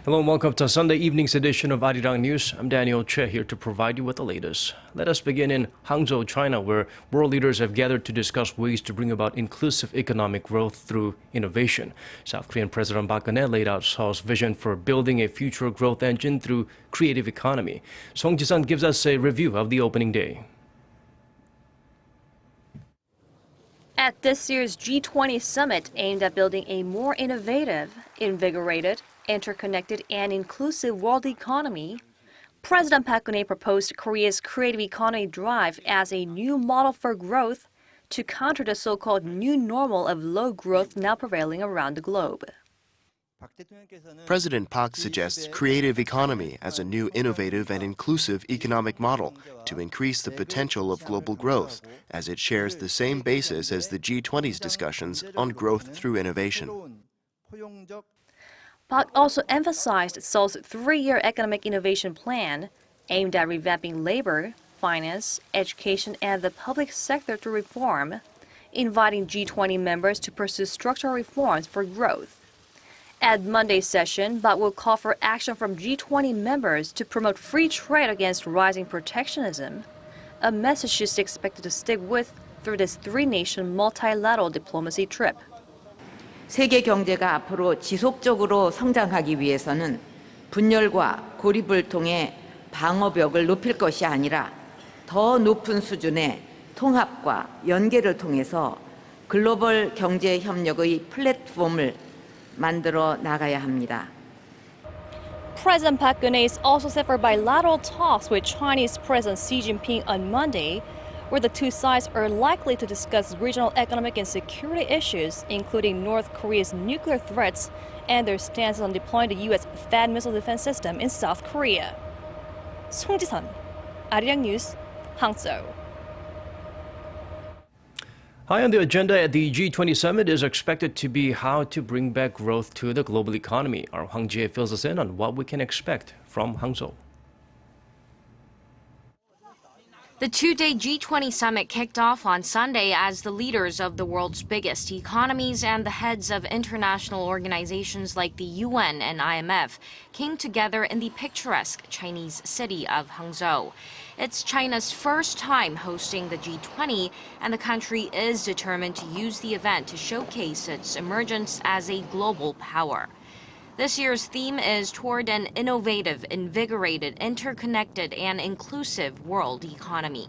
Hello and welcome to Sunday evening's edition of Arirang News. I'm Daniel Che here to provide you with the latest. Let us begin in Hangzhou, China, where world leaders have gathered to discuss ways to bring about inclusive economic growth through innovation. South Korean President Park Geun-hye laid out Seoul's vision for building a future growth engine through creative economy. Song Ji-sun gives us a review of the opening day. At this year's G20 Summit aimed at building a more innovative, invigorated, interconnected and inclusive world economy, President Park Geun-hye proposed Korea's creative economy drive as a new model for growth to counter the so-called new normal of low growth now prevailing around the globe. President Park suggests creative economy as a new innovative and inclusive economic model to increase the potential of global growth, as it shares the same basis as the G20's discussions on growth through innovation. Park also emphasized Seoul's three-year economic innovation plan aimed at revamping labor, finance, education, and the public sector to reform, inviting G20 members to pursue structural reforms for growth. At Monday's session, Park will call for action from G20 members to promote free trade against rising protectionism, a message she's expected to stick with through this three-nation multilateral diplomacy trip. 세계 경제가 앞으로 지속적으로 성장하기 위해서는 분열과 고립을 통해 방어벽을 높일 것이 아니라 더 높은 수준의 통합과 연계를 통해서 글로벌 경제 협력의 플랫폼을 만들어 나가야 합니다. President Park Geun-hye is also set for bilateral talks with Chinese President Xi Jinping on Monday, where the two sides are likely to discuss regional economic and security issues, including North Korea's nuclear threats and their stance on deploying the U.S. THAAD missile defense system in South Korea. Song Ji-sun, Arirang News, Hangzhou. High on the agenda at the G20 Summit is expected to be how to bring back growth to the global economy. Our Hwang Ji fills us in on what we can expect from Hangzhou. The two-day G20 summit kicked off on Sunday as the leaders of the world's biggest economies and the heads of international organizations like the UN and IMF came together in the picturesque Chinese city of Hangzhou. It's China's first time hosting the G20, and the country is determined to use the event to showcase its emergence as a global power. This year's theme is toward an innovative, invigorated, interconnected, and inclusive world economy.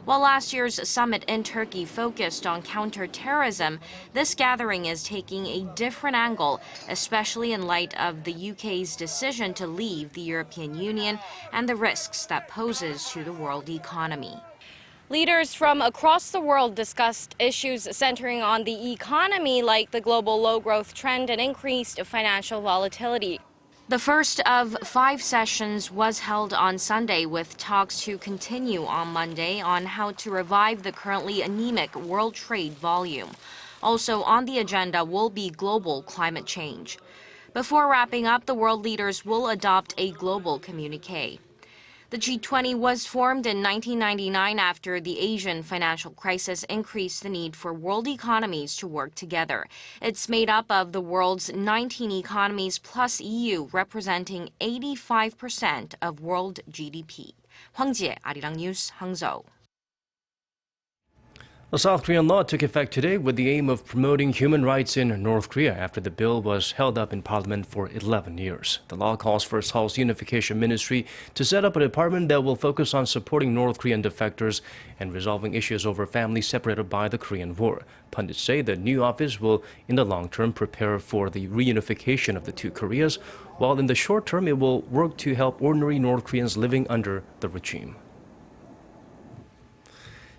While last year's summit in Turkey focused on counterterrorism, this gathering is taking a different angle, especially in light of the UK's decision to leave the European Union and the risks that poses to the world economy. Leaders from across the world discussed issues centering on the economy, like the global low-growth trend and increased financial volatility. The first of 5 sessions was held on Sunday, with talks to continue on Monday on how to revive the currently anemic world trade volume. Also on the agenda will be global climate change. Before wrapping up, the world leaders will adopt a global communique. The G20 was formed in 1999 after the Asian financial crisis increased the need for world economies to work together. It's made up of the world's 19 economies plus EU, representing 85% of world GDP. Hwang Ji, Arirang News, Hangzhou. A South Korean law took effect today with the aim of promoting human rights in North Korea after the bill was held up in Parliament for 11 years. The law calls for Seoul's Unification Ministry to set up a department that will focus on supporting North Korean defectors and resolving issues over families separated by the Korean War. Pundits say the new office will, in the long term, prepare for the reunification of the two Koreas, while in the short term it will work to help ordinary North Koreans living under the regime.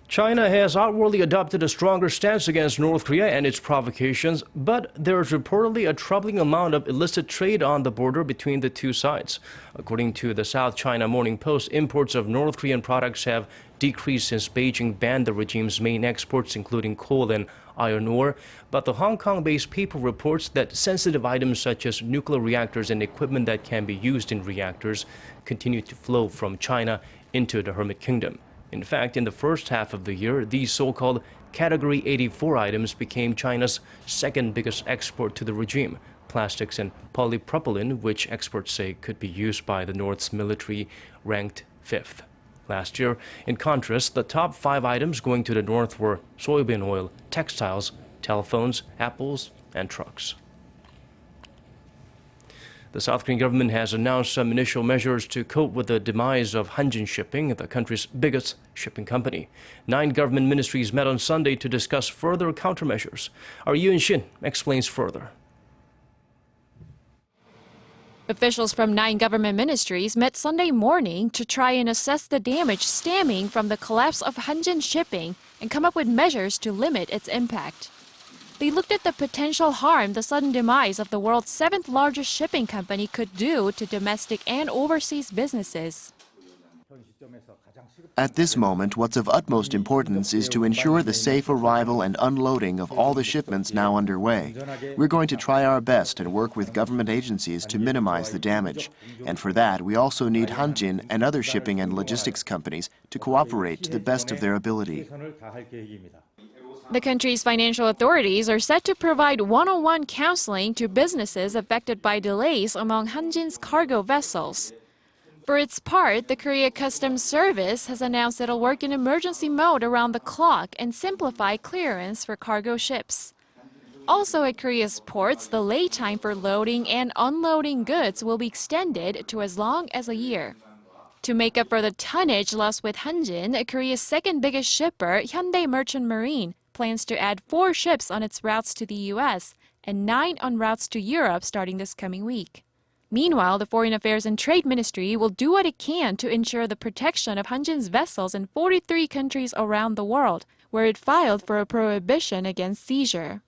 China has outwardly adopted a stronger stance against North Korea and its provocations, but there is reportedly a troubling amount of illicit trade on the border between the two sides. According to the South China Morning Post, imports of North Korean products have decreased since Beijing banned the regime's main exports, including coal and iron ore. But the Hong Kong-based paper reports that sensitive items such as nuclear reactors and equipment that can be used in reactors continue to flow from China into the Hermit Kingdom. In fact, in the first half of the year, these so-called Category 84 items became China's second biggest export to the regime. plastics and polypropylene, which experts say could be used by the North's military, ranked 5th. Last year, in contrast, the top 5 items going to the North were soybean oil, textiles, telephones, apples, and trucks. The South Korean government has announced some initial measures to cope with the demise of Hanjin Shipping, the country's biggest shipping company. 9 government ministries met on Sunday to discuss further countermeasures. Our Yoon Shin explains further. Officials from 9 government ministries met Sunday morning to try and assess the damage stemming from the collapse of Hanjin Shipping and come up with measures to limit its impact. They looked at the potential harm the sudden demise of the world's 7th largest shipping company could do to domestic and overseas businesses. At this moment, what's of utmost importance is to ensure the safe arrival and unloading of all the shipments now underway. We're going to try our best and work with government agencies to minimize the damage. And for that, we also need Hanjin and other shipping and logistics companies to cooperate to the best of their ability. The country's financial authorities are set to provide one-on-one counseling to businesses affected by delays among Hanjin's cargo vessels. For its part, the Korea Customs Service has announced it'll work in emergency mode around the clock and simplify clearance for cargo ships. Also at Korea's ports, the lay time for loading and unloading goods will be extended to as long as a year. To make up for the tonnage lost with Hanjin, Korea's second biggest shipper, Hyundai Merchant Marine, plans to add 4 ships on its routes to the U.S. and 9 on routes to Europe starting this coming week. Meanwhile, the Foreign Affairs and Trade Ministry will do what it can to ensure the protection of Hanjin's vessels in 43 countries around the world, where it filed for a prohibition against seizure.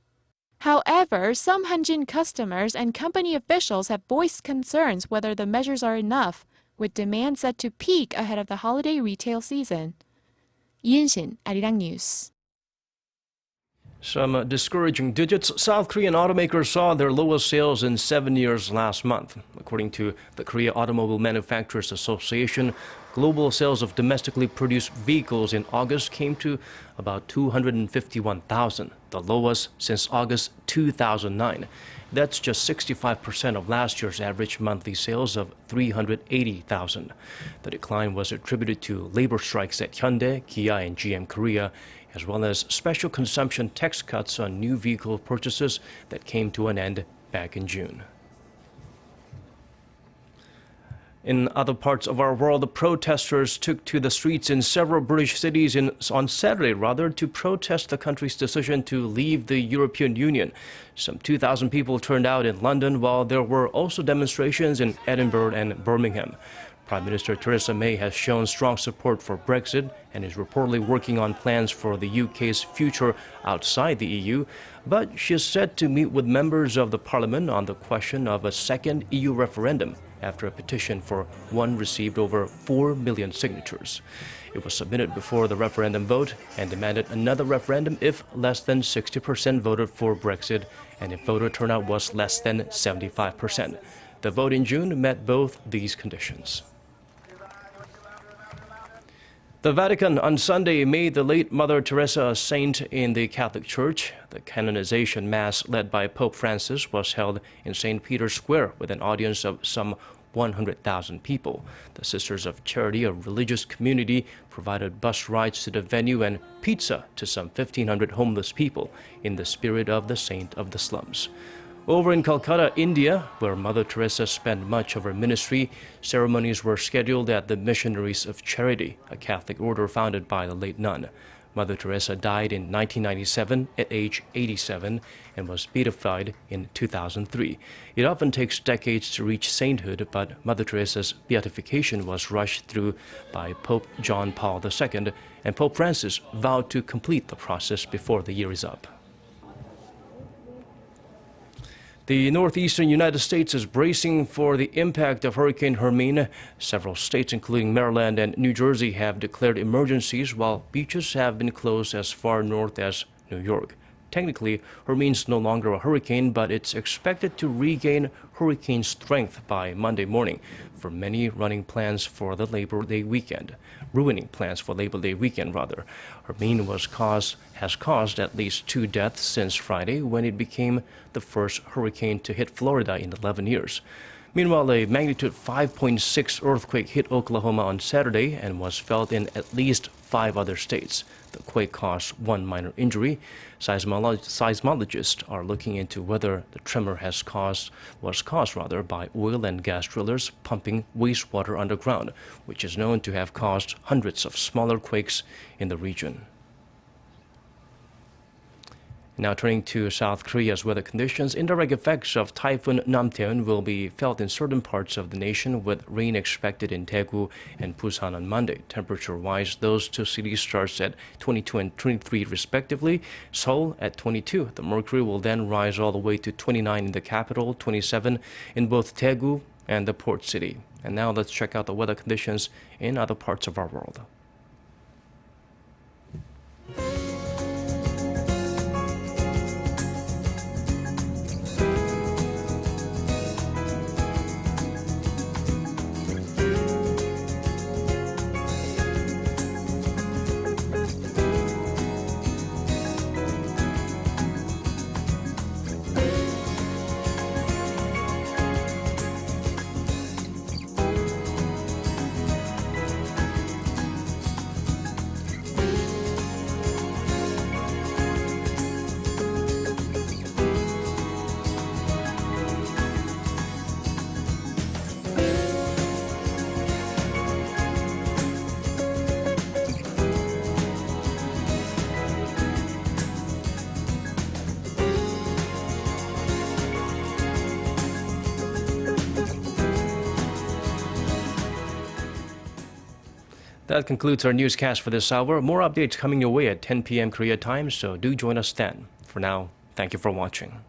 However, some Hanjin customers and company officials have voiced concerns whether the measures are enough, with demand set to peak ahead of the holiday retail season. Yoon Shin, Arirang News. Some discouraging digits. South Korean automakers saw their lowest sales in 7 years last month. According to the Korea Automobile Manufacturers Association, global sales of domestically produced vehicles in August came to about 251,000, the lowest since August 2009. That's just 65% of last year's average monthly sales of 380,000. The decline was attributed to labor strikes at Hyundai, Kia, and GM Korea, as well as special consumption tax cuts on new vehicle purchases that came to an end back in June. In other parts of our world, the protesters took to the streets in several British cities on Saturday, to protest the country's decision to leave the European Union. Some 2,000 people turned out in London, while there were also demonstrations in Edinburgh and Birmingham. Prime Minister Teresa May has shown strong support for Brexit and is reportedly working on plans for the UK's future outside the EU, but she is set to meet with members of the Parliament on the question of a second EU referendum after a petition for one received over 4 million signatures. It was submitted before the referendum vote and demanded another referendum if less than 60% voted for Brexit and if voter turnout was less than 75%. The vote in June met both these conditions. The Vatican on Sunday made the late Mother Teresa a saint in the Catholic Church. The canonization mass led by Pope Francis was held in St. Peter's Square with an audience of some 100,000 people. The Sisters of Charity, a religious community, provided bus rides to the venue and pizza to some 1,500 homeless people in the spirit of the saint of the slums. Over in Calcutta, India, where Mother Teresa spent much of her ministry, ceremonies were scheduled at the Missionaries of Charity, a Catholic order founded by the late nun. Mother Teresa died in 1997 at age 87 and was beatified in 2003. It often takes decades to reach sainthood, but Mother Teresa's beatification was rushed through by Pope John Paul II, and Pope Francis vowed to complete the process before the year is up. The northeastern United States is bracing for the impact of Hurricane Hermine. Several states, including Maryland and New Jersey, have declared emergencies, while beaches have been closed as far north as New York. technically, Hermine's no longer a hurricane, but it's expected to regain hurricane strength by Monday morning, for many ruining plans for Labor Day weekend. Hermine has caused at least 2 deaths since Friday, when it became the first hurricane to hit Florida in 11 years. Meanwhile, a magnitude 5.6 earthquake hit Oklahoma on Saturday and was felt in at least 5 other states. The quake caused 1 minor injury. Seismologists are looking into whether the tremor was caused by oil and gas drillers pumping wastewater underground, which is known to have caused hundreds of smaller quakes in the region. Now turning to South Korea's weather conditions, indirect effects of Typhoon Namtaeun will be felt in certain parts of the nation, with rain expected in Daegu and Busan on Monday. Temperature-wise, those 2 cities starts at 22 and 23 respectively. Seoul at 22. The mercury will then rise all the way to 29 in the capital, 27 in both Daegu and the port city. And now let's check out the weather conditions in other parts of our world. That concludes our newscast for this hour. More updates coming your way at 10 p.m. Korea time, so do join us then. For now, thank you for watching.